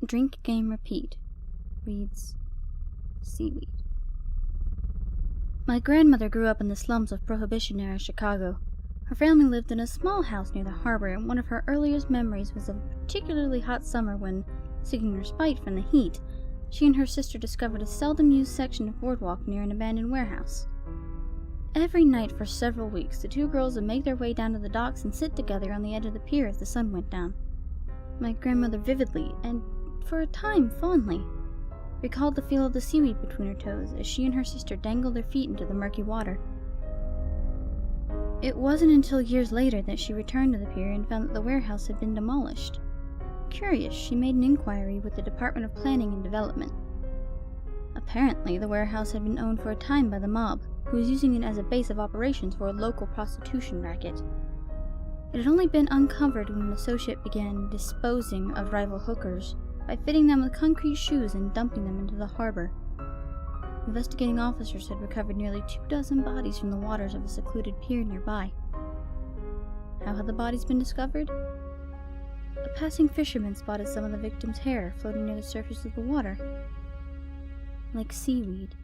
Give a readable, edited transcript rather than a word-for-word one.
DrinkGameRepeat reads Seaweed. My grandmother grew up in the slums of Prohibition-era Chicago. Her family lived in a small house near the harbor, and one of her earliest memories was of a particularly hot summer when, seeking respite from the heat, she and her sister discovered a seldom-used section of boardwalk near an abandoned warehouse. Every night for several weeks, the two girls would make their way down to the docks and sit together on the edge of the pier as the sun went down. My grandmother vividly, and for a time fondly, recalled the feel of the seaweed between her toes as she and her sister dangled their feet into the murky water. It wasn't until years later that she returned to the pier and found that the warehouse had been demolished. Curious, she made an inquiry with the Department of Planning and Development. Apparently, the warehouse had been owned for a time by the mob, who was using it as a base of operations for a local prostitution racket. It had only been uncovered when an associate began disposing of rival hookers by fitting them with concrete shoes and dumping them into the harbor. Investigating officers had recovered nearly 24 bodies from the waters of a secluded pier nearby. How had the bodies been discovered? A passing fisherman spotted some of the victims' hair floating near the surface of the water. Like seaweed,